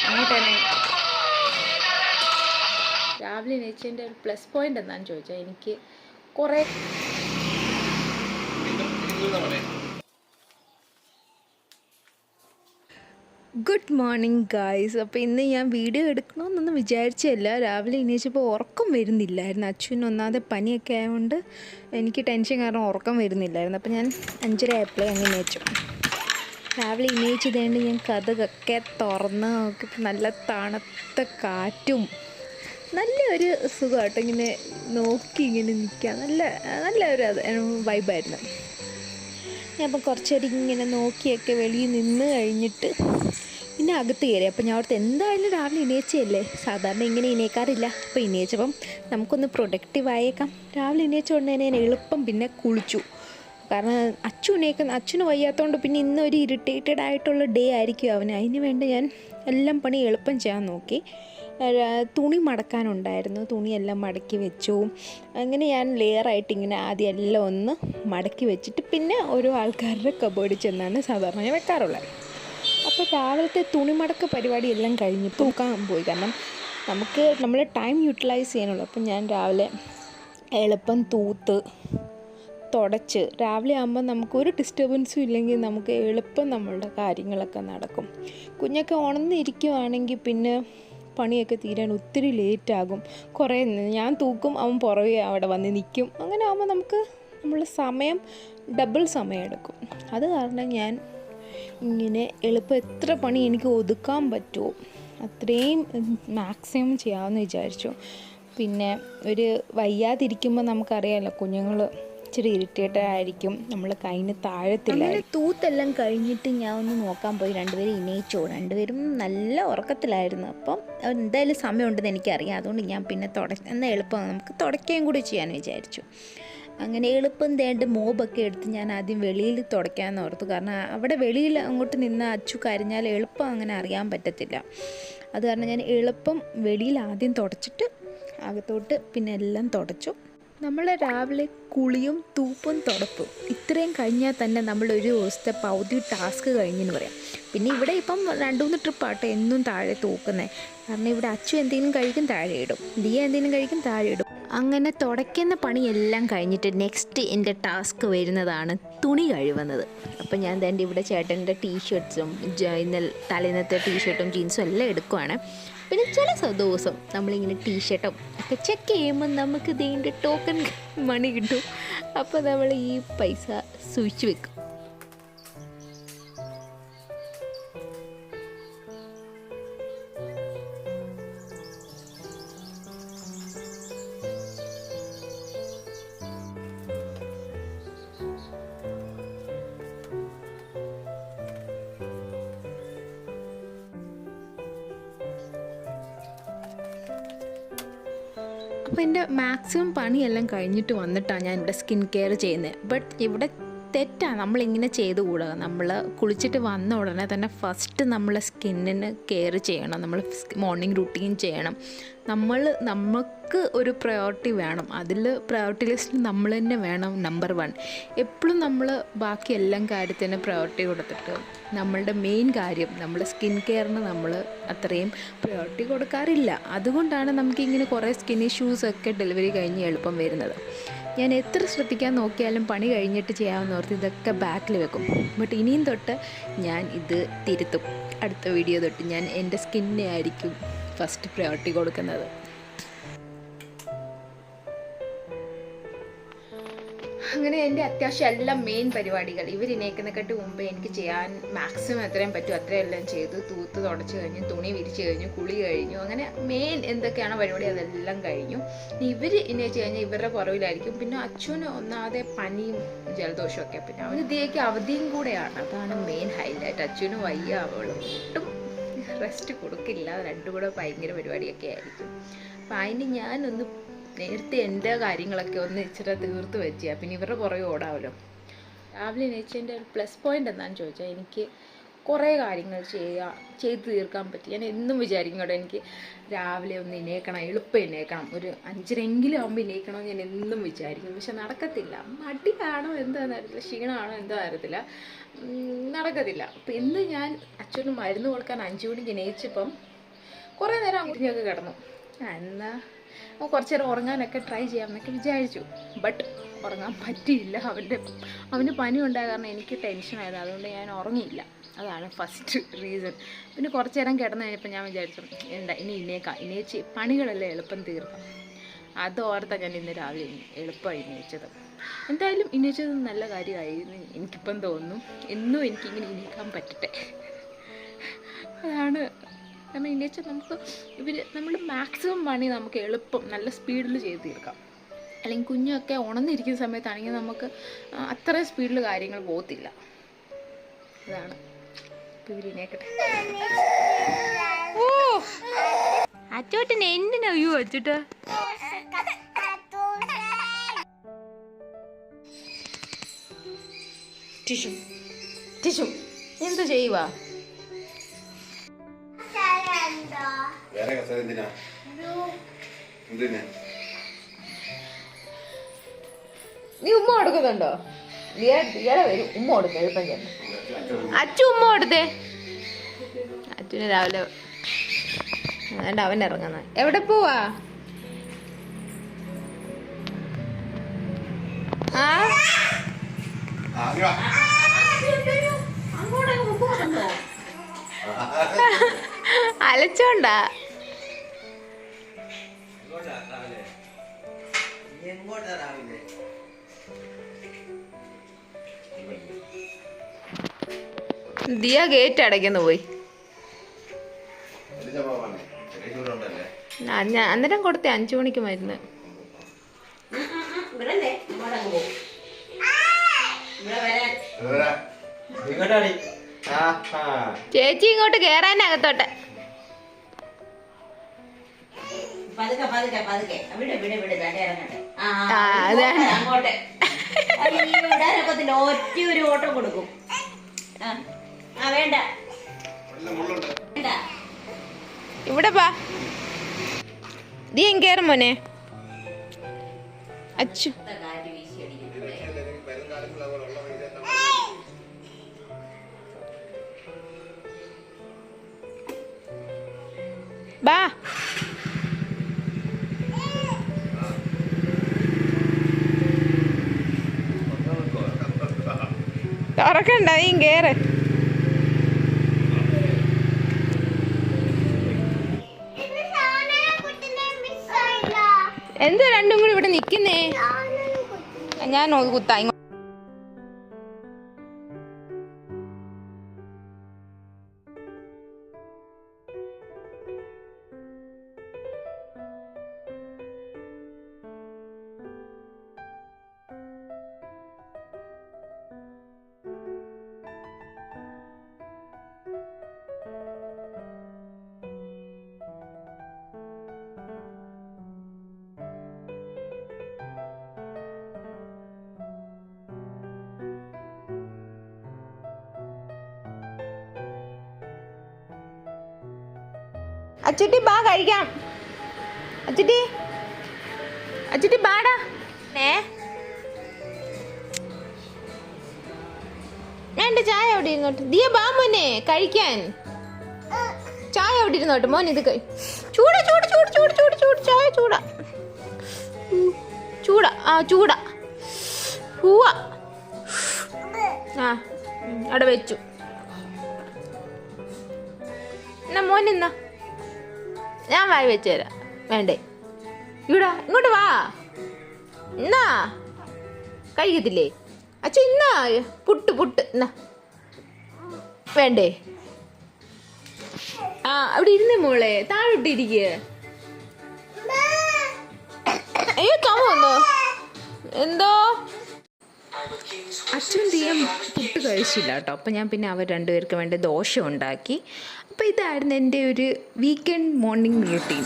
അങ്ങോട്ട് തന്നെ രാവിലെ എണീച്ചതിൻ്റെ ഒരു പ്ലസ് പോയിന്റ് എന്താണെന്ന് ചോദിച്ചാൽ എനിക്ക് കുറേ ഗുഡ് മോർണിംഗ് ഗായ്സ്. അപ്പോൾ ഇന്ന് ഞാൻ വീഡിയോ എടുക്കണമെന്നൊന്നും വിചാരിച്ചില്ല. രാവിലെ എണീച്ചപ്പോൾ ഉറക്കം വരുന്നില്ലായിരുന്നു. അച്ഛന് ഒന്നാമതെ പനിയൊക്കെ ആയതുകൊണ്ട് എനിക്ക് ടെൻഷൻ കാരണം ഉറക്കം വരുന്നില്ലായിരുന്നു. അപ്പോൾ ഞാൻ 5:30 ആയപ്പോഴേ അങ്ങ് എണീച്ചു. രാവിലെ എണീച്ചതുകൊണ്ട് ഞാൻ കതകൊക്കെ തുറന്ന് നോക്കിയപ്പോൾ നല്ല തണുത്ത കാറ്റും നല്ലൊരു സുഖമായിട്ട് ഇങ്ങനെ നോക്കി ഇങ്ങനെ നിൽക്കുക. നല്ലൊരു വൈബായിരുന്നു. ഞാൻ അപ്പോൾ കുറച്ചേരം ഇങ്ങനെ നോക്കിയൊക്കെ വെളിയിൽ നിന്ന് കഴിഞ്ഞിട്ട് പിന്നെ അകത്ത് കയറി. അപ്പോൾ ഞാൻ അവിടുത്തെ എന്തായാലും രാവിലെ എണീച്ചയല്ലേ, സാധാരണ ഇങ്ങനെ എണീക്കാറില്ല. അപ്പോൾ എണീച്ചപ്പം നമുക്കൊന്ന് പ്രൊഡക്റ്റീവ് ആയേക്കാം. രാവിലെ എണീച്ച ഉടനെ ഞാൻ എളുപ്പം പിന്നെ കുളിച്ചു. കാരണം അച്ഛന് വയ്യാത്തതുകൊണ്ട് പിന്നെ ഇന്നൊരു ഇറിറ്റേറ്റഡ് ആയിട്ടുള്ള ഡേ ആയിരിക്കും അവന്. അതിന് വേണ്ടി ഞാൻ എല്ലാം പണി എളുപ്പം ചെയ്യാൻ നോക്കി. തുണി മടക്കാനുണ്ടായിരുന്നു, തുണിയെല്ലാം മടക്കി വെച്ചു. അങ്ങനെ ഞാൻ ലെയറായിട്ട് ഇങ്ങനെ ആദ്യം എല്ലാം ഒന്ന് മടക്കി വെച്ചിട്ട് പിന്നെ ഓരോ ആൾക്കാരുടെ കബോർഡിൽ ചെന്നാണ് സാധാരണ ഞാൻ വെക്കാറുള്ളത്. അപ്പോൾ രാവിലത്തെ തുണി മടക്ക പരിപാടി എല്ലാം കഴിഞ്ഞ് തൂക്കാൻ പോയി. കാരണം നമ്മൾ ടൈം യൂട്ടിലൈസ് ചെയ്യാനുള്ളൂ. അപ്പം ഞാൻ രാവിലെ എളുപ്പം തൂത്ത് തുടച്ച്, രാവിലെ ആകുമ്പോൾ നമുക്കൊരു ഡിസ്റ്റർബൻസും ഇല്ലെങ്കിൽ നമുക്ക് എളുപ്പം നമ്മളുടെ കാര്യങ്ങളൊക്കെ നടക്കും. കുഞ്ഞൊക്കെ ഉണർന്നിരിക്കുവാണെങ്കിൽ പിന്നെ പണിയൊക്കെ തീരാൻ ഒത്തിരി ലേറ്റാകും. കുറേ ഞാൻ തൂക്കും, അവൻ പുറകെ അവിടെ വന്ന് നിൽക്കും. അങ്ങനെ ആകുമ്പോൾ നമ്മളുടെ സമയം ഡബിൾ സമയം എടുക്കും. അത് കാരണം ഞാൻ ഇങ്ങനെ എളുപ്പം എത്ര പണി എനിക്ക് ഒതുക്കാൻ പറ്റുമോ അത്രയും മാക്സിമം ചെയ്യാമെന്ന് വിചാരിച്ചു. പിന്നെ ഒരു വയ്യാതിരിക്കുമ്പോൾ നമുക്കറിയാമല്ലോ, കുഞ്ഞുങ്ങൾ ഇച്ചിരി ഇറിറ്റേറ്റഡ് ആയിരിക്കും, നമ്മൾ കയ്യിന് താഴത്തില്ല. തൂത്തെല്ലാം കഴിഞ്ഞിട്ട് ഞാൻ ഒന്ന് നോക്കാൻ പോയി. രണ്ടുപേരും എണീച്ചോ, രണ്ടുപേരും നല്ല ഉറക്കത്തിലായിരുന്നു. അപ്പം എന്തായാലും സമയമുണ്ടെന്ന് എനിക്കറിയാം. അതുകൊണ്ട് ഞാൻ പിന്നെ എന്നാൽ എളുപ്പം നമുക്ക് തുടയ്ക്കുകയും കൂടി ചെയ്യാമെന്ന് വിചാരിച്ചു. അങ്ങനെ എളുപ്പം മോബൊക്കെ എടുത്ത് ഞാൻ ആദ്യം വെളിയിൽ തുടയ്ക്കാമെന്ന് ഓർത്തു. കാരണം അവിടെ വെളിയിൽ അങ്ങോട്ട് നിന്ന് അച്ചു കരഞ്ഞാൽ എളുപ്പം അങ്ങനെ അറിയാൻ പറ്റത്തില്ല. അത് കാരണം ഞാൻ എളുപ്പം വെളിയിൽ ആദ്യം തുടച്ചിട്ട് അകത്തോട്ട് പിന്നെ എല്ലാം തുടച്ചു. നമ്മൾ രാവിലെ കുളിയും തൂപ്പും തുടപ്പും ഇത്രയും കഴിഞ്ഞാൽ തന്നെ നമ്മളൊരു ദിവസത്തെ പകുതി ടാസ്ക് കഴിഞ്ഞെന്ന് പറയാം. പിന്നെ ഇവിടെ ഇപ്പം 2-3 ട്രിപ്പാട്ടെ എന്നും താഴെ തൂക്കുന്നത്. കാരണം ഇവിടെ അച്ചു എന്തെങ്കിലും കഴിക്കും താഴെ ഇടും, ദിയ എന്തെങ്കിലും കഴിക്കും താഴെ ഇടും. അങ്ങനെ തുടയ്ക്കുന്ന പണിയെല്ലാം കഴിഞ്ഞിട്ട് നെക്സ്റ്റ് എൻ്റെ ടാസ്ക് വരുന്നതാണ് തുണി കഴുകുന്നത്. അപ്പം ഞാൻ തന്നെ ഇവിടെ ചേട്ടൻ്റെ ടീഷർട്ട്സും തലേന്നത്തെ ടീഷർട്ടും ജീൻസും എല്ലാം എടുക്കുവാണ്. പിന്നെ ചില ദിവസം നമ്മളിങ്ങനെ ടീഷർട്ടും ഒക്കെ ചെക്ക് ചെയ്യുമ്പോൾ നമുക്ക് ഇതിൻ്റെ ടോക്കൺ മണി കിട്ടും. അപ്പോൾ നമ്മൾ ഈ പൈസ സൂക്ഷിച്ച് വെക്കും. അപ്പോൾ എൻ്റെ മാക്സിമം പണിയെല്ലാം കഴിഞ്ഞിട്ട് വന്നിട്ടാണ് ഞാൻ ഇവിടെ സ്കിൻ കെയർ ചെയ്യുന്നത്. ബട്ട് ഇവിടെ തെറ്റാണ്, നമ്മളിങ്ങനെ ചെയ്തുകൂടുക. നമ്മൾ കുളിച്ചിട്ട് വന്ന ഉടനെ തന്നെ ഫസ്റ്റ് നമ്മൾ സ്കിന്നിന് കെയർ ചെയ്യണം, നമ്മൾ മോർണിംഗ് റുട്ടീൻ ചെയ്യണം. നമുക്ക് ഒരു പ്രയോറിറ്റി വേണം. അതിൽ പ്രയോറിറ്റി ലിസ്റ്റിൽ നമ്മൾ തന്നെ വേണം നമ്പർ 1. എപ്പോഴും നമ്മൾ ബാക്കി എല്ലാം കാര്യത്തിന് പ്രയോറിറ്റി കൊടുത്തിട്ട് നമ്മളുടെ മെയിൻ കാര്യം നമ്മുടെ സ്കിൻ കെയറിന് നമ്മൾ അത്രയും പ്രയോറിറ്റി കൊടുക്കാറില്ല. അതുകൊണ്ടാണ് നമുക്കിങ്ങനെ കുറേ സ്കിൻ ഇഷ്യൂസൊക്കെ ഡെലിവറി കഴിഞ്ഞ് എളുപ്പം വരുന്നത്. ഞാൻ എത്ര ശ്രദ്ധിക്കാൻ നോക്കിയാലും പണി കഴിഞ്ഞിട്ട് ചെയ്യാമെന്ന് ഓർത്ത് ഇതൊക്കെ ബാക്കിൽ വെക്കും. ബട്ട് ഇനിയും തൊട്ട് ഞാൻ ഇത് തിരുത്തും. അടുത്ത വീഡിയോ തൊട്ട് ഞാൻ എൻ്റെ സ്കിന്നിനെ ആയിരിക്കും ഫസ്റ്റ് പ്രയോറിറ്റി കൊടുക്കുന്നത്. അങ്ങനെ എൻ്റെ അത്യാവശ്യം എല്ലാം മെയിൻ പരിപാടികൾ ഇവരിനേക്കുന്നതിനെക്കാട്ടി മുമ്പേ എനിക്ക് ചെയ്യാൻ മാക്സിമം എത്രയും പറ്റും അത്രയെല്ലാം ചെയ്തു. തൂത്ത് തുടച്ച് കഴിഞ്ഞു, തുണി വിരിച്ച് കഴിഞ്ഞു, കുളി കഴിഞ്ഞു. അങ്ങനെ മെയിൻ എന്തൊക്കെയാണോ പരിപാടി അതെല്ലാം കഴിഞ്ഞു. ഇവർ ഇന്നേച്ച് കഴിഞ്ഞാൽ ഇവരുടെ പുറവിലായിരിക്കും. പിന്നെ അച്ഛന് ഒന്നാതെ പനിയും ജലദോഷമൊക്കെ, പിന്നെ അവന് ദിയയ്ക്ക് അവധിയും കൂടെയാണ്. അതാണ് മെയിൻ ഹൈലൈറ്റ്. അച്ഛനും വയ്യ, അവളും ഒട്ടും റെസ്റ്റ് കൊടുക്കില്ല. രണ്ടും കൂടെ ഭയങ്കര പരിപാടിയൊക്കെ ആയിരിക്കും. അപ്പം അതിന് ഞാനൊന്ന് നേരത്തെ എൻ്റെ കാര്യങ്ങളൊക്കെ ഒന്ന് ഇച്ചിരി തീർത്ത് വെച്ചാൽ പിന്നെ ഇവരുടെ പുറകെ ഓടാമല്ലോ. രാവിലെ എണീച്ചതിൻ്റെ ഒരു പ്ലസ് പോയിൻ്റ് എന്താണെന്ന് ചോദിച്ചാൽ എനിക്ക് കുറേ കാര്യങ്ങൾ ചെയ്തു തീർക്കാൻ പറ്റി. ഞാൻ എന്നും വിചാരിക്കും കേട്ടോ, എനിക്ക് രാവിലെ ഒന്ന് എണീക്കണം, എളുപ്പം എണീക്കണം, ഒരു 5:30 ആകുമ്പോൾ എണീക്കണം ഞാൻ എന്നും വിചാരിക്കും. പക്ഷെ നടക്കത്തില്ല. മടിയാണോ എന്താണെന്ന് അറിയത്തില്ല, ക്ഷീണമാണോ എന്തോ അറിയത്തില്ല, നടക്കത്തില്ല. അപ്പം ഇന്ന് ഞാൻ അച്ഛന് മരുന്ന് കൊടുക്കാൻ 5 മണിക്ക് എണീച്ചപ്പം കുറേ നേരം അങ്ങോട്ടൊക്കെ കിടന്നു. എന്നാൽ കുറച്ച് നേരം ഉറങ്ങാനൊക്കെ ട്രൈ ചെയ്യാമെന്നൊക്കെ വിചാരിച്ചു. ബട്ട് ഉറങ്ങാൻ പറ്റിയില്ല. അവന് പനി ഉണ്ടായ കാരണം എനിക്ക് ടെൻഷനായിരുന്നു, അതുകൊണ്ട് ഞാൻ ഉറങ്ങിയില്ല. അതാണ് ഫസ്റ്റ് റീസൺ. പിന്നെ കുറച്ച് നേരം കിടന്നു കഴിഞ്ഞപ്പോൾ ഞാൻ വിചാരിച്ചു ഇനി എണീച്ച് പണികളെല്ലാം എളുപ്പം തീർക്കാം. അതോർത്താണ് ഞാൻ ഇന്ന് രാവിലെ എളുപ്പം എണീച്ചത്. എന്തായാലും എണീച്ചത് നല്ല കാര്യമായിരുന്നു എനിക്കിപ്പം തോന്നുന്നു. എന്നും എനിക്കിങ്ങനെ എണീക്കാൻ പറ്റട്ടെ. അതാണ് കാരണം എണീച്ചാൽ നമ്മൾ മാക്സിമം പണി നമുക്ക് എളുപ്പം നല്ല സ്പീഡിൽ ചെയ്ത് തീർക്കാം. അല്ലെങ്കിൽ കുഞ്ഞൊക്കെ ഉണർന്നിരിക്കുന്ന സമയത്താണെങ്കിൽ നമുക്ക് അത്രയും സ്പീഡിൽ കാര്യങ്ങൾ പോകത്തില്ല. അതാണ്. ഇവരിനേക്കട്ടെ. ഓ അച്ചോട്ടനെ എന്തിനാ അയ്യോ അച്ചോട്ടാ ടിഷു എന്ത് ചെയ്യുവാ? നീ ഉമ്മ കൊടുക്കുന്നുണ്ടോ? ഇയാളെ വരും ഉമ്മ കൊടുക്ക എളുപ്പം ചേട്ടൻ. അച്ചു ഉമ്മ കൊടുത്തേ. അച്ഛന് രാവിലെ അതുകൊണ്ട് അവൻ ഇറങ്ങുന്ന. എവിടെ പോവാ? അലച്ചോണ്ടാ. ദിയ ഗേറ്റ് അടയ്ക്കുന്നു പോയി. അന്നേരം കൊടുത്തേ 5 മണിക്ക് മരുന്ന്. ചേച്ചി ഇങ്ങോട്ട് കേറാനകത്തോട്ടെ. ഒറ്റ ഒരു ഓട്ടം കൊടുക്കും. വേണ്ട ഇവിടെ പാ. നീ കേറും മോനെ. അച്ചു ബാ. തുറക്കണ്ട, നീ കേറ്. എന്താ രണ്ടും കൂടി ഇവിടെ നിക്കുന്നേ? ഞാൻ കുത്താ. അച്ചുട്ടി ബാ കഴിക്കാം. അച്ചുട്ടി ബാടാ. വേണ്ട ചായ അവിടെ ഇരുന്നോട്ട്. ദിയ ബാ മോനെ കഴിക്കാൻ. ചായ അവിടെ ഇരുന്നോട്ട് മോൻ. ഇത് ചൂടാ ചൂട് ചൂട് ചൂട് ചൂട് ചൂട് ചായ ചൂടാ ചൂടാ ചൂടാ പൂവാ. അവിടെ വെച്ചു. എന്നാ മോൻ എന്നാ ഞാൻ വായി വെച്ചു തരാം. വേണ്ടേ? ഇവിടെ ഇങ്ങോട്ട് വാ. എന്നാ കഴിക്കത്തില്ലേ? അച്ഛ ഇന്നാ പുട്ട് എന്നാ വേണ്ടേ? അവിടെ ഇരുന്നേ മോളെ. താഴോട്ടിരിക്കുക. അയ്യോ ചുമ വന്നോ എന്തോ? അച്ഛൻ തീയം പുട്ട് കഴിച്ചില്ല കേട്ടോ. അപ്പം ഞാൻ പിന്നെ അവർ രണ്ടുപേർക്ക് വേണ്ടി ദോശ ഉണ്ടാക്കി. അപ്പോൾ ഇതായിരുന്നു എൻ്റെ ഒരു വീക്കെൻഡ് മോർണിംഗ് റൂട്ടീൻ.